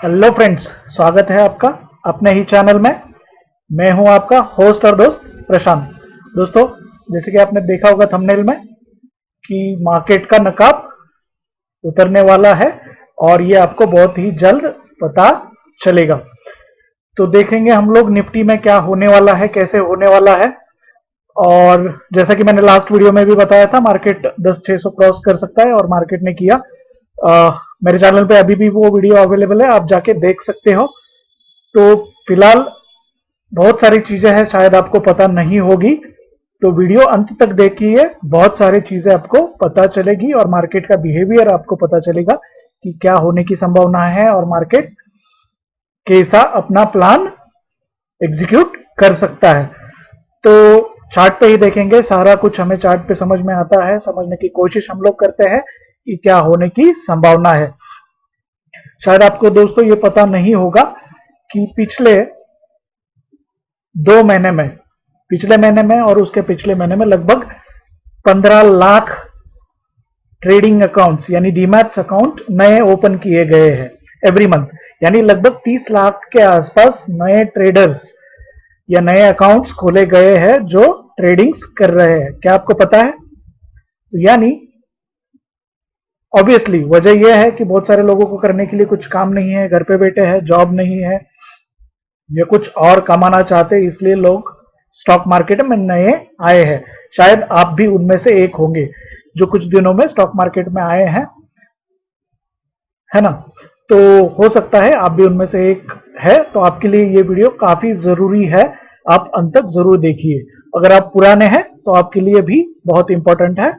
Hello friends, स्वागत है आपका अपने ही चैनल में। मैं हूं आपका होस्ट और दोस्त प्रशांत। दोस्तों, जैसे कि आपने देखा होगा थंबनेल में कि मार्केट का नकाब उतरने वाला है और ये आपको बहुत ही जल्द पता चलेगा। तो देखेंगे हम लोग निफ्टी में क्या होने वाला है, कैसे होने वाला है। और जैसा कि मैंने लास्ट वीडियो में भी बताया था, मार्केट 10,600 क्रॉस कर सकता है और मार्केट ने किया। मेरे चैनल पे अभी भी वो वीडियो अवेलेबल है, आप जाके देख सकते हो। तो फिलहाल बहुत सारी चीजें हैं, शायद आपको पता नहीं होगी, तो वीडियो अंत तक देखिए। बहुत सारी चीजें आपको पता चलेगी और मार्केट का बिहेवियर आपको पता चलेगा कि क्या होने की संभावना है और मार्केट कैसा अपना प्लान एग्जीक्यूट कर सकता है। तो चार्ट पे ही देखेंगे, सारा कुछ हमें चार्ट पे समझ में आता है, समझने की कोशिश हम लोग करते हैं कि क्या होने की संभावना है। शायद आपको दोस्तों ये पता नहीं होगा कि पिछले महीने में और उसके पिछले महीने में लगभग 15 लाख ट्रेडिंग अकाउंट्स यानी डीमैट्स अकाउंट नए ओपन किए गए हैं एवरी मंथ। यानी लगभग 30 लाख के आसपास नए ट्रेडर्स या नए अकाउंट्स खोले गए हैं जो ट्रेडिंग्स कर रहे हैं। क्या आपको पता है? तो यानी ऑब्वियसली वजह यह है कि बहुत सारे लोगों को करने के लिए कुछ काम नहीं है, घर पे बैठे हैं, जॉब नहीं है या कुछ और कमाना चाहते हैं, इसलिए लोग स्टॉक मार्केट में नए आए हैं। शायद आप भी उनमें से एक होंगे जो कुछ दिनों में स्टॉक मार्केट में आए हैं, है ना? तो हो सकता है आप भी उनमें से एक है, तो आपके लिए ये वीडियो काफी जरूरी है, आप अंत तक जरूर देखिए। अगर आप पुराने हैं तो आपके लिए भी बहुत इंपॉर्टेंट है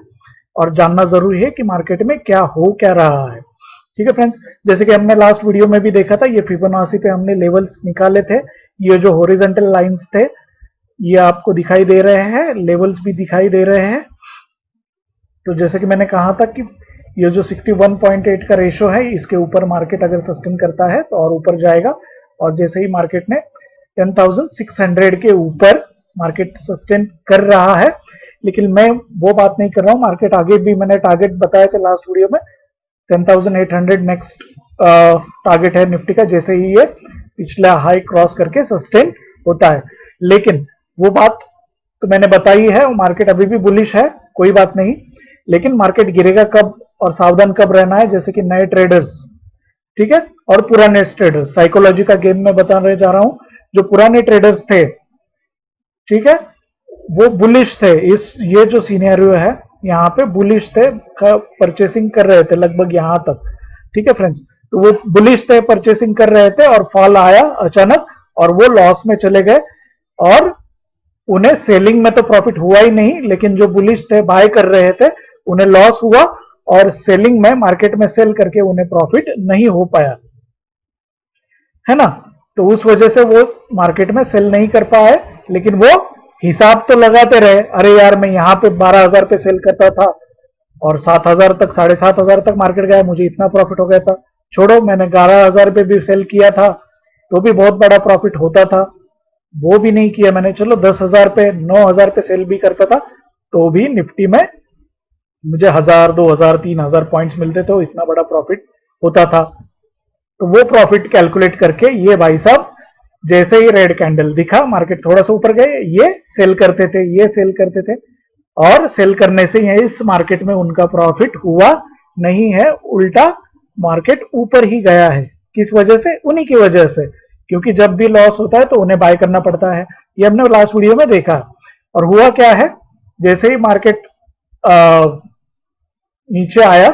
और जानना जरूरी है कि मार्केट में क्या रहा है। ठीक है फ्रेंड्स, जैसे कि हमने लास्ट वीडियो में भी देखा था, ये फिबोनाची पे हमने लेवल्स निकाले थे। ये जो हॉरिजॉन्टल लाइंस थे ये आपको दिखाई दे रहे हैं, लेवल्स भी दिखाई दे रहे हैं। तो जैसे कि मैंने कहा था कि ये जो 61.8 का रेशो है, इसके ऊपर मार्केट अगर सस्टेन करता है तो और ऊपर जाएगा। और जैसे ही मार्केट ने 10,600 के ऊपर मार्केट सस्टेन कर रहा है, लेकिन मैं वो बात नहीं कर रहा हूं। मार्केट आगे भी मैंने टारगेट बताए थे लास्ट वीडियो में, 10,800 नेक्स्ट टारगेट है निफ्टी का, जैसे ही ये पिछला हाई क्रॉस करके सस्टेन होता है। लेकिन वो बात तो मैंने बताई है, मार्केट अभी भी बुलिश है, कोई बात नहीं। लेकिन मार्केट गिरेगा कब और सावधान कब रहना है, जैसे कि नए ट्रेडर्स, ठीक है, और पुराने ट्रेडर्स। साइकोलॉजी का गेम में बताने जा रहा हूं। जो पुराने ट्रेडर्स थे, ठीक है, वो बुलिश थे। ये जो सीनेरियो है यहाँ पे बुलिश थे, परचेसिंग कर रहे थे लगभग यहाँ तक। ठीक है फ्रेंड्स, तो वो बुलिश थे, परचेसिंग कर रहे थे और फॉल आया अचानक और वो लॉस में चले गए। और उन्हें सेलिंग में तो प्रॉफिट हुआ ही नहीं, लेकिन जो बुलिश थे, बाय कर रहे थे, उन्हें लॉस हुआ और सेलिंग में, मार्केट में सेल करके उन्हें प्रॉफिट नहीं हो पाया, है ना? तो उस वजह से वो मार्केट में सेल नहीं कर पाए, लेकिन वो हिसाब तो लगाते रहे। अरे यार, मैं यहाँ पे 12,000 पे सेल करता था और 7,000 तक, 7,500 तक मार्केट गया, मुझे इतना प्रॉफिट हो गया था। छोड़ो, मैंने 11,000 पे भी सेल किया था तो भी बहुत बड़ा प्रॉफिट होता था। वो भी नहीं किया मैंने, चलो 10,000 पे, 9,000 पे सेल भी करता था तो भी निफ्टी में मुझे 1,000, 2,000, 3,000 पॉइंट्स मिलते थे, इतना बड़ा प्रॉफिट होता था। तो वो प्रॉफिट कैलकुलेट करके ये भाई साहब, जैसे ही रेड कैंडल दिखा, मार्केट थोड़ा सा ऊपर गए, ये सेल करते थे, ये सेल करते थे। और सेल करने से इस मार्केट में उनका प्रॉफिट हुआ नहीं है, उल्टा मार्केट ऊपर ही गया है। किस वजह से? उन्हीं की वजह से, क्योंकि जब भी लॉस होता है तो उन्हें बाय करना पड़ता है। ये हमने लास्ट वीडियो में देखा। और हुआ क्या है, जैसे ही मार्केट नीचे आया,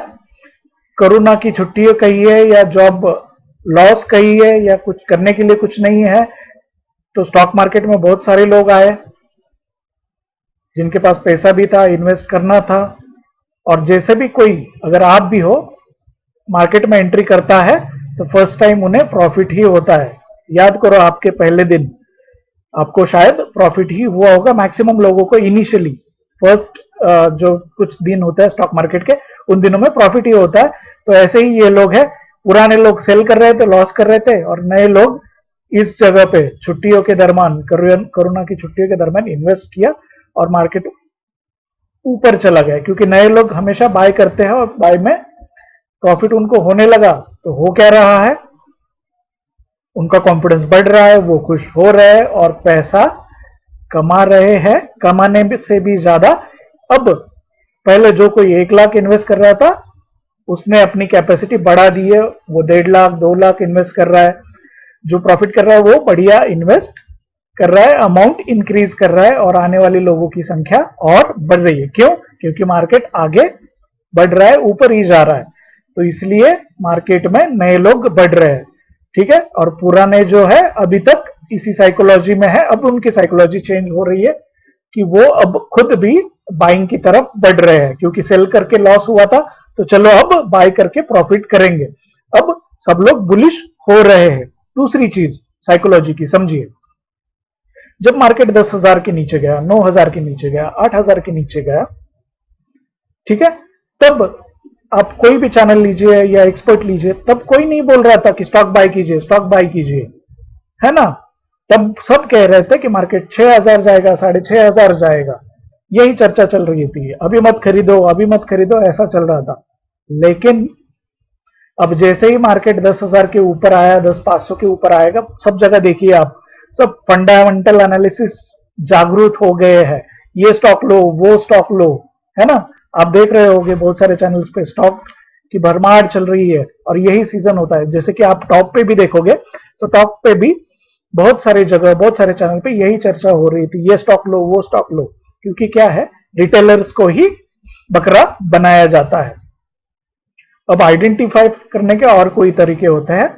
कोरोना की छुट्टी कही है या जॉब लॉस कही है या कुछ करने के लिए कुछ नहीं है, तो स्टॉक मार्केट में बहुत सारे लोग आए जिनके पास पैसा भी था, इन्वेस्ट करना था। और जैसे भी कोई, अगर आप भी हो, मार्केट में एंट्री करता है तो फर्स्ट टाइम उन्हें प्रॉफिट ही होता है। याद करो, आपके पहले दिन आपको शायद प्रॉफिट ही हुआ होगा। मैक्सिमम लोगों को इनिशियली फर्स्ट जो कुछ दिन होता है स्टॉक मार्केट के, उन दिनों में प्रॉफिट ही होता है। तो ऐसे ही ये लोग हैं, पुराने लोग सेल कर रहे थे, लॉस कर रहे थे, और नए लोग इस जगह पे छुट्टियों के दरमियान, कोरोना की छुट्टियों के दरमियान इन्वेस्ट किया और मार्केट ऊपर चला गया। क्योंकि नए लोग हमेशा बाय करते हैं और बाय में प्रॉफिट उनको होने लगा। तो हो क्या रहा है, उनका कॉन्फिडेंस बढ़ रहा है, वो खुश हो रहे हैं और पैसा कमा रहे हैं, कमाने से भी ज्यादा। अब पहले जो कोई 1 लाख इन्वेस्ट कर रहा था, उसने अपनी कैपेसिटी बढ़ा दी है, वो 1.5 लाख 2 लाख इन्वेस्ट कर रहा है। जो प्रॉफिट कर रहा है वो बढ़िया इन्वेस्ट कर रहा है, अमाउंट इंक्रीज कर रहा है और आने वाले लोगों की संख्या और बढ़ रही है। क्यों? क्योंकि मार्केट आगे बढ़ रहा है, ऊपर ही जा रहा है, तो इसलिए मार्केट में नए लोग बढ़ रहे हैं। ठीक है, और पुराने जो है अभी तक इसी साइकोलॉजी में है। अब उनकी साइकोलॉजी चेंज हो रही है कि वो अब खुद भी बाइंग की तरफ बढ़ रहे हैं, क्योंकि सेल करके लॉस हुआ था, तो चलो अब बाय करके प्रॉफिट करेंगे। अब सब लोग बुलिश हो रहे हैं। दूसरी चीज साइकोलॉजी की समझिए, जब मार्केट 10,000 के नीचे गया, 9,000 के नीचे गया, 8,000 के नीचे गया, ठीक है, तब आप कोई भी चैनल लीजिए या एक्सपर्ट लीजिए, तब कोई नहीं बोल रहा था कि स्टॉक बाय कीजिए, स्टॉक बाय कीजिए, है ना। तब सब कह रहे थे कि मार्केट 6,000 जाएगा, 6,500 जाएगा, यही चर्चा चल रही थी। अभी मत खरीदो, अभी मत खरीदो, ऐसा चल रहा था। लेकिन अब जैसे ही मार्केट 10,000 के ऊपर आया, 10,500 के ऊपर आएगा, सब जगह देखिए आप, सब फंडामेंटल एनालिसिस जागरूक हो गए हैं। ये स्टॉक लो, वो स्टॉक लो, है ना। आप देख रहे होंगे बहुत सारे चैनल्स पे स्टॉक की भरमार चल रही है, और यही सीजन होता है। जैसे कि आप टॉप पे भी देखोगे, तो टॉप पे भी बहुत सारी जगह, बहुत सारे चैनल पे यही चर्चा हो रही थी, ये स्टॉक लो, वो स्टॉक लो। क्योंकि क्या है, रिटेलर्स को ही बकरा बनाया जाता है। अब आइडेंटिफाई करने के और कोई तरीके होते हैं,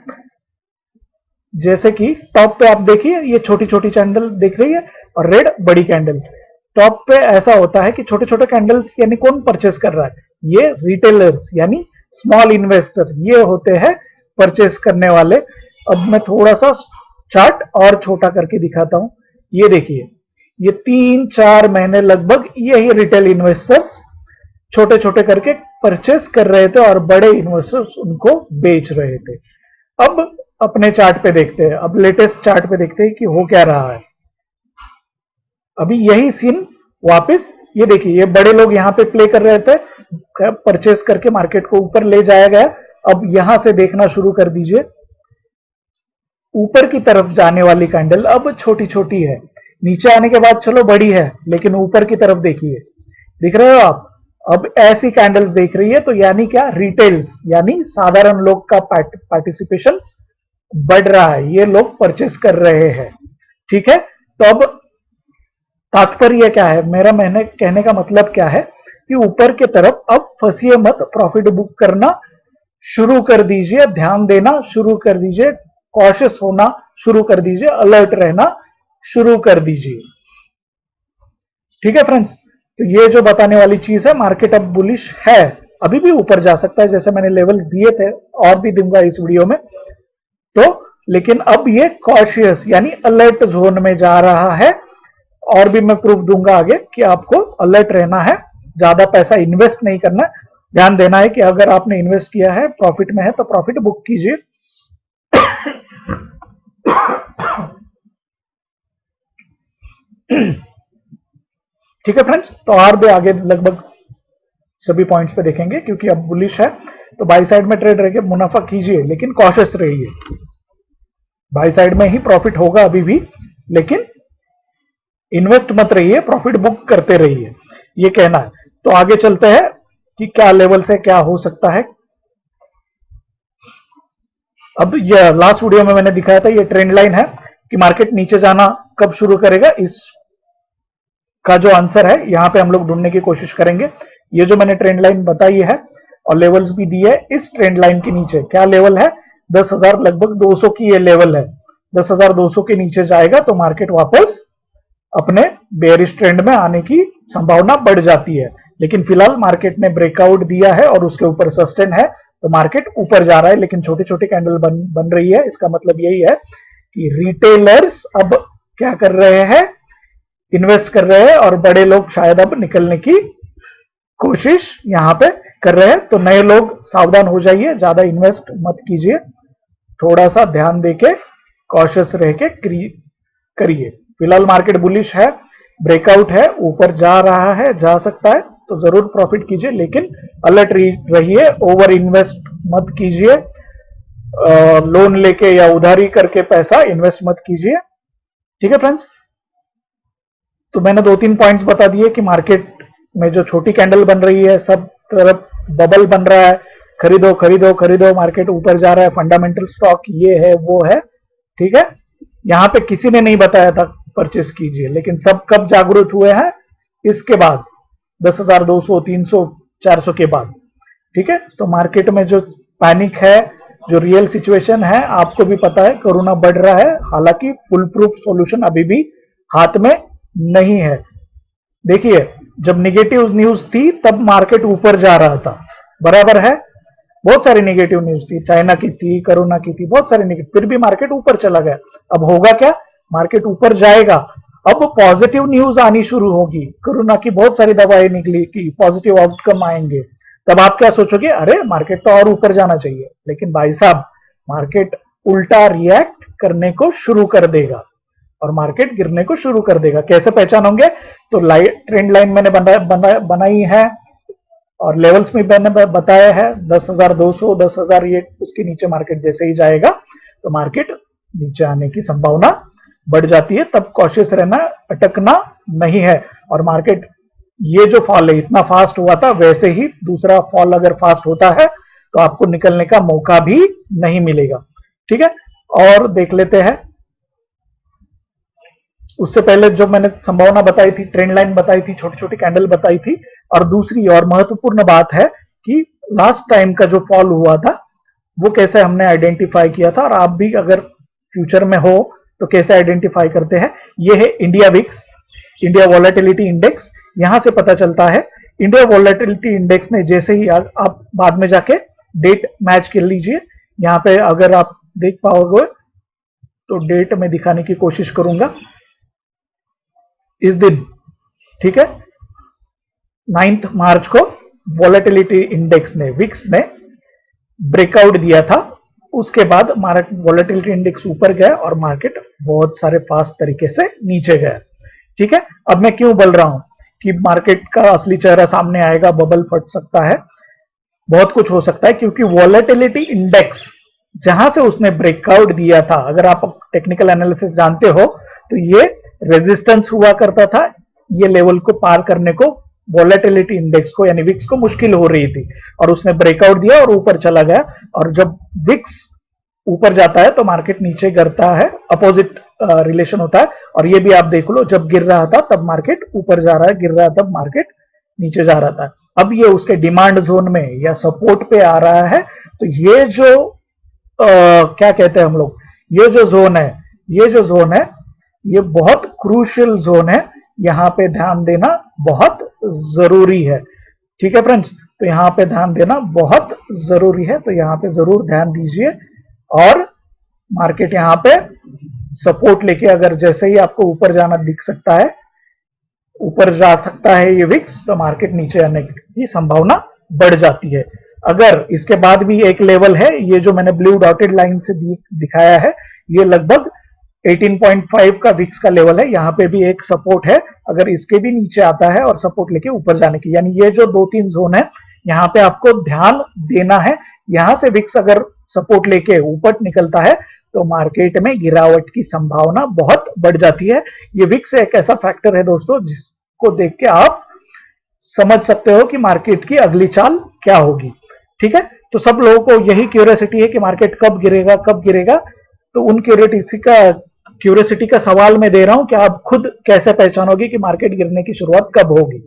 जैसे कि टॉप पे आप देखिए, ये छोटी छोटी कैंडल दिख रही है और रेड बड़ी कैंडल। टॉप पे ऐसा होता है कि छोटे छोटे कैंडल्स यानी कौन परचेस कर रहा है, ये रिटेलर्स यानी स्मॉल इन्वेस्टर, ये होते हैं परचेस करने वाले। अब मैं थोड़ा सा चार्ट और छोटा करके दिखाता हूं। ये देखिए, ये 3-4 महीने लगभग यही रिटेल इन्वेस्टर्स छोटे छोटे करके परचेस कर रहे थे और बड़े इन्वेस्टर्स उनको बेच रहे थे। अब अपने चार्ट पे देखते हैं, अब लेटेस्ट चार्ट पे देखते हैं कि हो क्या रहा है। अभी यही सीन वापस, ये देखिए, ये बड़े लोग यहाँ पे प्ले कर रहे थे, परचेस करके मार्केट को ऊपर ले जाया गया। अब यहां से देखना शुरू कर दीजिए, ऊपर की तरफ जाने वाली कैंडल अब छोटी छोटी है, नीचे आने के बाद चलो बड़ी है, लेकिन ऊपर की तरफ देखिए, दिख रहे हो आप। अब ऐसी कैंडल्स देख रही है, तो यानी क्या, रिटेल्स यानी साधारण लोग का पार्टिसिपेशन बढ़ रहा है, ये लोग परचेस कर रहे हैं। ठीक है, तो अब तात्पर्य क्या है, मेरा मैंने कहने का मतलब क्या है कि ऊपर की तरफ अब फंसिए मत, प्रॉफिट बुक करना शुरू कर दीजिए, ध्यान देना शुरू कर दीजिए, कॉशियस होना शुरू कर दीजिए, अलर्ट रहना शुरू कर दीजिए। ठीक है फ्रेंड्स, तो ये जो बताने वाली चीज है, मार्केट अब बुलिश है, अभी भी ऊपर जा सकता है, जैसे मैंने लेवल्स दिए थे और भी दूंगा इस वीडियो में। तो लेकिन अब ये कॉशियस यानी अलर्ट जोन में जा रहा है, और भी मैं प्रूफ दूंगा आगे कि आपको अलर्ट रहना है, ज्यादा पैसा इन्वेस्ट नहीं करना है। ध्यान देना है कि अगर आपने इन्वेस्ट किया है, प्रॉफिट में है, तो प्रॉफिट बुक कीजिए। ठीक है फ्रेंड्स, तो और भी आगे लगभग सभी पॉइंट्स पे देखेंगे, क्योंकि अब बुलिश है तो बाई साइड में ट्रेड रह मुनाफा कीजिए, लेकिन कॉशियस रहिए। बाई साइड में ही प्रॉफिट होगा अभी भी, लेकिन इन्वेस्ट मत रहिए, प्रॉफिट बुक करते रहिए, ये कहना है। तो आगे चलते हैं कि क्या लेवल से क्या हो सकता है। अब ये लास्ट वीडियो में मैंने दिखाया था, ये ट्रेंड लाइन है कि मार्केट नीचे जाना कब शुरू करेगा, इस का जो आंसर है यहां पे हम लोग ढूंढने की कोशिश करेंगे। ये जो मैंने ट्रेंड लाइन बताई है और लेवल्स भी दी है, इस ट्रेंड लाइन के नीचे क्या लेवल है, 10,000 लगभग 200 की ये लेवल है। 10,200 के नीचे जाएगा तो मार्केट वापस अपने बेयरिश ट्रेंड में आने की संभावना बढ़ जाती है। लेकिन फिलहाल मार्केट ने ब्रेकआउट दिया है और उसके ऊपर सस्टेन है, तो मार्केट ऊपर जा रहा है, लेकिन छोटी छोटी कैंडल बन रही है। इसका मतलब यही है कि रिटेलर्स अब क्या कर रहे हैं, इन्वेस्ट कर रहे हैं, और बड़े लोग शायद अब निकलने की कोशिश यहां पे कर रहे हैं। तो नए लोग सावधान हो जाइए, ज्यादा इन्वेस्ट मत कीजिए, थोड़ा सा ध्यान देके कॉशियस रह के करिए। फिलहाल मार्केट बुलिश है, ब्रेकआउट है, ऊपर जा रहा है, जा सकता है, तो जरूर प्रॉफिट कीजिए, लेकिन अलर्ट रहिए, ओवर इन्वेस्ट मत कीजिए। लोन लेके या उधारी करके पैसा इन्वेस्ट मत कीजिए। ठीक है फ्रेंड्स, तो मैंने 2-3 पॉइंट्स बता दिए कि मार्केट में जो छोटी कैंडल बन रही है, सब तरफ बबल बन रहा है, खरीदो खरीदो खरीदो, मार्केट ऊपर जा रहा है, फंडामेंटल स्टॉक ये है वो है। ठीक है, यहाँ पे किसी ने नहीं बताया था परचेस कीजिए, लेकिन सब कब जागरूक हुए हैं? इसके बाद 10,200, 300, 400 के बाद। ठीक है, तो मार्केट में जो पैनिक है, जो रियल सिचुएशन है, आपको भी पता है, कोरोना बढ़ रहा है, हालांकि फुल प्रूफ सॉल्यूशन अभी भी हाथ में नहीं है। देखिए, जब नेगेटिव न्यूज थी तब मार्केट ऊपर जा रहा था, बराबर है, बहुत सारी नेगेटिव न्यूज थी, चाइना की थी, कोरोना की थी, बहुत सारी नेगेटिव, फिर भी मार्केट ऊपर चला गया। अब होगा क्या? मार्केट ऊपर जाएगा। अब पॉजिटिव न्यूज आनी शुरू होगी, कोरोना की बहुत सारी दवाएं निकली कि पॉजिटिव आउटकम आएंगे, तब आप क्या सोचोगे? अरे मार्केट तो और ऊपर जाना चाहिए। लेकिन भाई साहब, मार्केट उल्टा रिएक्ट करने को शुरू कर देगा और मार्केट गिरने को शुरू कर देगा। कैसे पहचानोगे? तो ट्रेंड लाइन मैंने बनाई है और लेवल्स में मैंने बताया है, 10,200, 10,000, ये उसके नीचे मार्केट जैसे ही जाएगा तो मार्केट नीचे आने की संभावना बढ़ जाती है। तब कॉशियस रहना, अटकना नहीं है। और मार्केट ये जो फॉल है इतना फास्ट हुआ था, वैसे ही दूसरा फॉल अगर फास्ट होता है तो आपको निकलने का मौका भी नहीं मिलेगा। ठीक है, और देख लेते हैं। उससे पहले जो मैंने संभावना बताई थी, ट्रेंड लाइन बताई थी, छोटी छोटी कैंडल बताई थी, और दूसरी और महत्वपूर्ण बात है कि लास्ट टाइम का जो फॉल हुआ था वो कैसे हमने आइडेंटिफाई किया था, और आप भी अगर फ्यूचर में हो तो कैसे आइडेंटिफाई करते हैं। ये है India VIX, India volatility index. यहां से पता चलता है, इंडिया वॉलेटिलिटी इंडेक्स ने जैसे ही, आप बाद में जाके डेट मैच कर लीजिए, यहां पे अगर आप देख पाओगे तो डेट में दिखाने की कोशिश करूंगा इस दिन। ठीक है, 9 मार्च को वॉलेटिलिटी इंडेक्स ने, विक्स ने ब्रेकआउट दिया था। उसके बाद वॉलेटिलिटी इंडेक्स ऊपर गया और मार्केट बहुत सारे फास्ट तरीके से नीचे गया। ठीक है, अब मैं क्यों बोल रहा हूं कि मार्केट का असली चेहरा सामने आएगा, बबल फट सकता है, बहुत कुछ हो सकता है, क्योंकि वॉलेटिलिटी इंडेक्स जहां से उसने ब्रेकआउट दिया था, अगर आप टेक्निकल एनालिसिस जानते हो तो ये रेजिस्टेंस हुआ करता था, ये लेवल को पार करने को वॉलेटिलिटी इंडेक्स को यानी विक्स को मुश्किल हो रही थी, और उसने ब्रेकआउट दिया और ऊपर चला गया। और जब विक्स ऊपर जाता है तो मार्केट नीचे गिरता है, अपोजिट रिलेशन होता है। और ये भी आप देख लो, जब गिर रहा था तब मार्केट ऊपर जा रहा है, गिर रहा है तब मार्केट नीचे जा रहा था। अब ये उसके डिमांड जोन में या सपोर्ट पे आ रहा है। तो ये जो क्या कहते हैं हम लोग, ये जो जोन है, ये बहुत क्रूशियल जोन है, यहाँ पे ध्यान देना बहुत जरूरी है। ठीक है फ्रेंड्स, तो यहाँ पे ध्यान देना बहुत जरूरी है, तो यहाँ पे जरूर ध्यान दीजिए। और मार्केट यहाँ पे सपोर्ट लेके, अगर जैसे ही आपको ऊपर जाना दिख सकता है, ऊपर जा सकता है ये विक्स, तो मार्केट नीचे आने की संभावना बढ़ जाती है। अगर इसके बाद भी एक लेवल है, ये जो मैंने ब्लू डॉटेड लाइन से दिखाया है, ये लगभग 18.5 का विक्स का लेवल है, यहाँ पे भी एक सपोर्ट है। अगर इसके भी नीचे आता है और सपोर्ट लेके ऊपर जाने की, यानी ये जो 2-3 जोन है, यहाँ पे आपको ध्यान देना है। यहां से विक्स अगर सपोर्ट लेके ऊपर निकलता है तो मार्केट में गिरावट की संभावना बहुत बढ़ जाती है। ये विक्स एक ऐसा फैक्टर है दोस्तों, जिसको देख के आप समझ सकते हो कि मार्केट की अगली चाल क्या होगी। ठीक है, तो सब लोगों को यही क्यूरियोसिटी है कि मार्केट कब गिरेगा, कब गिरेगा। तो उन क्यूरियोसिटी का सवाल मैं दे रहा हूं कि आप खुद कैसे पहचानोगे कि मार्केट गिरने की शुरुआत कब होगी।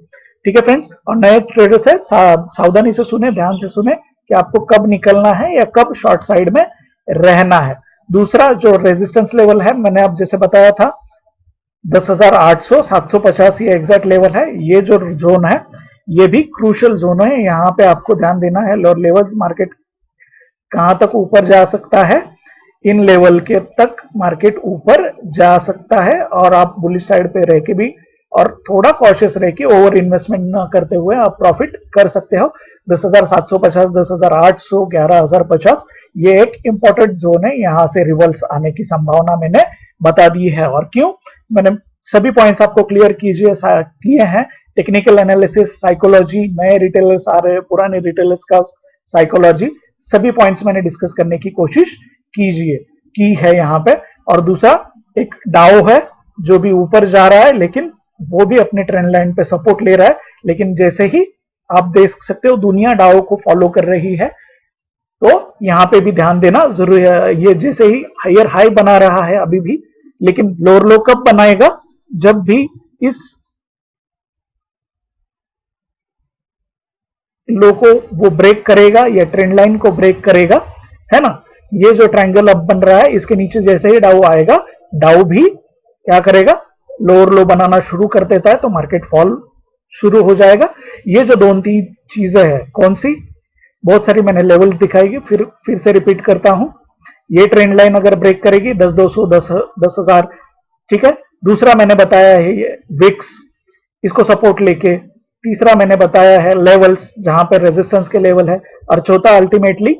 ठीक है फ्रेंड्स, और नए ट्रेडर्स है, सावधानी से सुने, ध्यान से सुने कि आपको कब निकलना है या कब शॉर्ट साइड में रहना है। दूसरा जो रेजिस्टेंस लेवल है, मैंने आप जैसे बताया था 10,800, 750 ये एग्जैक्ट लेवल है। ये जो जोन है ये भी क्रूशियल जोन है, यहाँ पे आपको ध्यान देना है। लोअर लेवल मार्केट कहां तक ऊपर जा सकता है, इन लेवल के तक मार्केट ऊपर जा सकता है, और आप बुलिश साइड पे रह के भी और थोड़ा कॉशियस रह के ओवर इन्वेस्टमेंट न करते हुए आप प्रॉफिट कर सकते हो। 10,750, 10,800, 11,050 ये एक इंपॉर्टेंट जोन है, यहां से रिवर्स आने की संभावना मैंने बता दी है। और क्यों, मैंने सभी पॉइंट्स आपको क्लियर किए हैं। टेक्निकल एनालिसिस, साइकोलॉजी, नए रिटेलर्स आ रहे हैं, पुराने रिटेलर्स का साइकोलॉजी, सभी पॉइंट्स मैंने डिस्कस करने की कोशिश की है यहाँ पे। और दूसरा एक डाओ है जो भी ऊपर जा रहा है, लेकिन वो भी अपने ट्रेंड लाइन पे सपोर्ट ले रहा है, लेकिन जैसे ही आप देख सकते हो दुनिया डाओ को फॉलो कर रही है, तो यहाँ पे भी ध्यान देना जरूरी है। ये जैसे ही हायर हाई बना रहा है अभी भी, लेकिन लोअर लो कब बनाएगा, जब भी इस लो को वो ब्रेक करेगा या ट्रेंड लाइन को ब्रेक करेगा, है ना। ये जो ट्रायंगल अब बन रहा है इसके नीचे जैसे ही डाउ आएगा, डाउ भी क्या करेगा, लोअर लो बनाना शुरू कर देता है, तो मार्केट फॉल शुरू हो जाएगा। ये जो 2-3 चीजें हैं, कौन सी, बहुत सारी मैंने लेवल दिखाएगी, फिर से रिपीट करता हूं। ये ट्रेंड लाइन अगर ब्रेक करेगी 10,200 10,000, ठीक है। दूसरा मैंने बताया है ये विक्स, इसको सपोर्ट लेके। तीसरा मैंने बताया है लेवल्स जहां पर रेजिस्टेंस के लेवल है। और चौथा अल्टीमेटली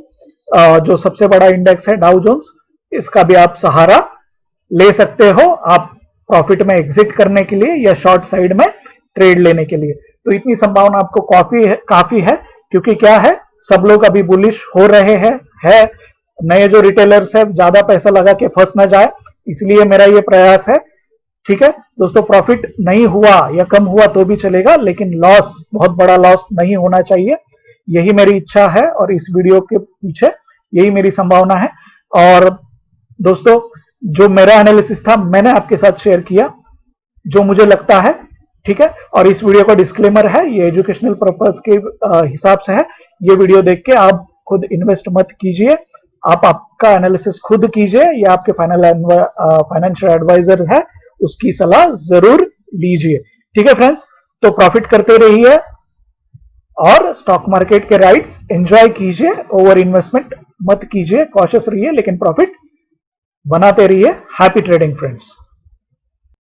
जो सबसे बड़ा इंडेक्स है डाउ जोन्स, इसका भी आप सहारा ले सकते हो आप प्रॉफिट में एग्जिट करने के लिए या शॉर्ट साइड में ट्रेड लेने के लिए। तो इतनी संभावना आपको काफी है, क्योंकि क्या है, सब लोग अभी बुलिश हो रहे हैं। नए जो रिटेलर्स है ज्यादा पैसा लगा के फंस ना जाए, इसलिए मेरा ये प्रयास है, ठीक है दोस्तों। प्रॉफिट नहीं हुआ या कम हुआ तो भी चलेगा, लेकिन लॉस, बहुत बड़ा लॉस नहीं होना चाहिए, यही मेरी इच्छा है। और इस वीडियो के पीछे यही मेरी संभावना है। और दोस्तों, जो मेरा एनालिसिस था मैंने आपके साथ शेयर किया, जो मुझे लगता है, ठीक है। और इस वीडियो का डिस्क्लेमर है, ये एजुकेशनल पर्पस के हिसाब से है। ये वीडियो देख के आप खुद इन्वेस्ट मत कीजिए, आप आपका एनालिसिस खुद कीजिए, या आपके फाइनेंशियल एडवाइजर है उसकी सलाह जरूर लीजिए, ठीक है फ्रेंड्स। तो प्रॉफिट करते रहिए और स्टॉक मार्केट के राइट्स एंजॉय कीजिए, ओवर इन्वेस्टमेंट मत कीजिए, कॉशियस रहिए, लेकिन प्रॉफिट बनाते रहिए। Happy trading friends.